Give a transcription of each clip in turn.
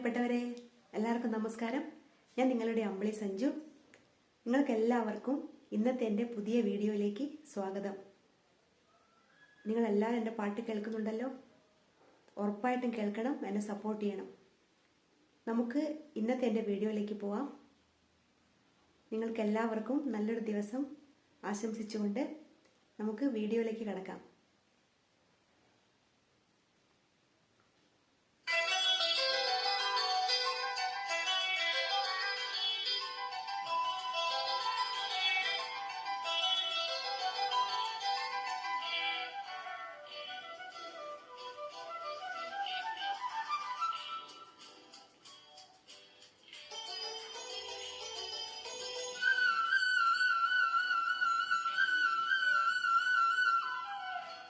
പ്രിയപ്പെട്ടവരെ, എല്ലാവർക്കും നമസ്കാരം. ഞാൻ നിങ്ങളുടെ അമ്പിളി സഞ്ജു. നിങ്ങൾക്ക് എല്ലാവർക്കും ഇന്നത്തെ എൻ്റെ പുതിയ വീഡിയോയിലേക്ക് സ്വാഗതം. നിങ്ങളെല്ലാവരും എൻ്റെ പാട്ട് കേൾക്കുന്നുണ്ടല്ലോ. ഉറപ്പായിട്ടും കേൾക്കണം, എന്നെ സപ്പോർട്ട് ചെയ്യണം. നമുക്ക് ഇന്നത്തെ എൻ്റെ വീഡിയോയിലേക്ക് പോവാം. നിങ്ങൾക്ക് എല്ലാവർക്കും നല്ലൊരു ദിവസം ആശംസിച്ചുകൊണ്ട് നമുക്ക് വീഡിയോയിലേക്ക് കടക്കാം.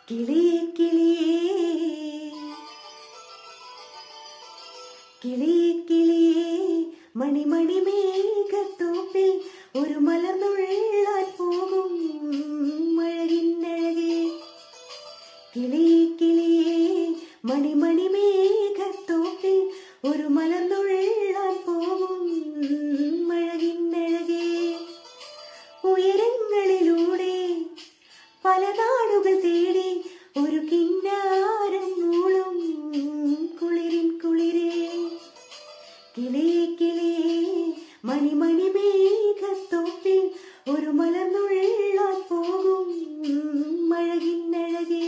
കിളിയേ കിളിയേ കിളിയേ കിളിയേ മണിമണി മേഘത്തോപ്പിൽ ഒരു മലർന്നുള്ളാൻ പോകും മഴകിന്നഴകേ. കിളിയേ കിളിയേ മണിമണി മേഘത്തോപ്പിൽ ഒരു മലർന്നുള്ളാൻ പോകും മഴകിന്നഴകേ. ഉയരങ്ങളിലൂടെ പല നാടുകൾ തേടി ഒരു കിന്നാരം മൂളും കുളിരിൻ കുളിരേ. കിളിയേ കിളിയേ മണിമണി മേഘത്തോപ്പിൽ ഒരു മലർന്നുള്ളാൻ പോകും മഴകിന്നഴകേ.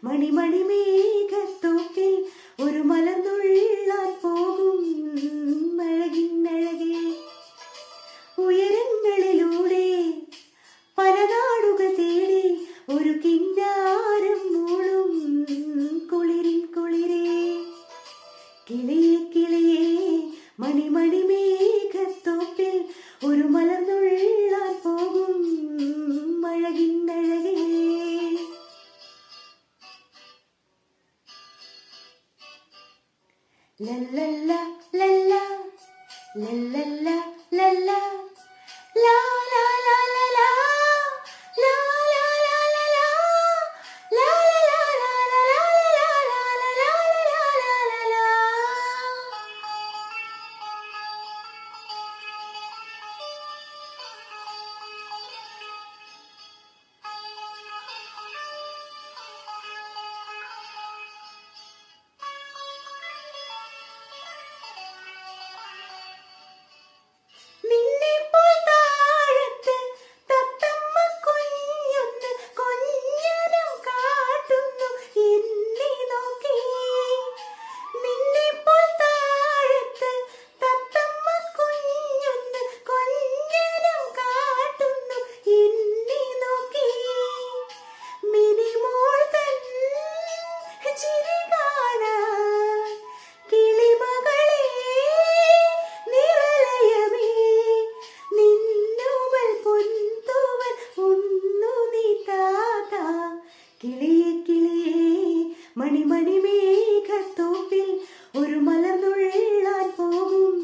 മണിമണി മേഘത്തോപ്പിൽ ഒരു മലർന്നുള്ളാൻ പോകും മഴകിന്നഴകേ. ഉയരങ്ങളിലൂടെ പല നാടുകൾ തേടി ഒരു കിന്നാരം മൂളും കുളിരിൻ കുളിരേ. കിളിയേ കിളിയേ മണിമണി മേഘത്തോപ്പിൽ ഒരു മലർന്നുള്ളാൻ പോകും മഴകിന്നഴകേ. ലല്ലല്ല ലല്ല ലല്ലല്ല ലല്ല ലാ ലാ ലാ ലാ ലാ ലാ ലാ ലാ ലാ ലാ ലാ ലാ ലാ ലാ ലാ ലാ ലാ. കിളിയേ കിളിയേ മണിമണി മേഘത്തോപ്പിൽ ഒരു മലർന്നുള്ളാൻ പോകും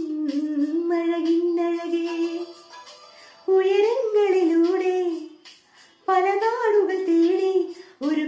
മഴകിന്നഴകേ. ഉയരങ്ങളിലൂടെ പല നാടുകൾ തേടി ഒരു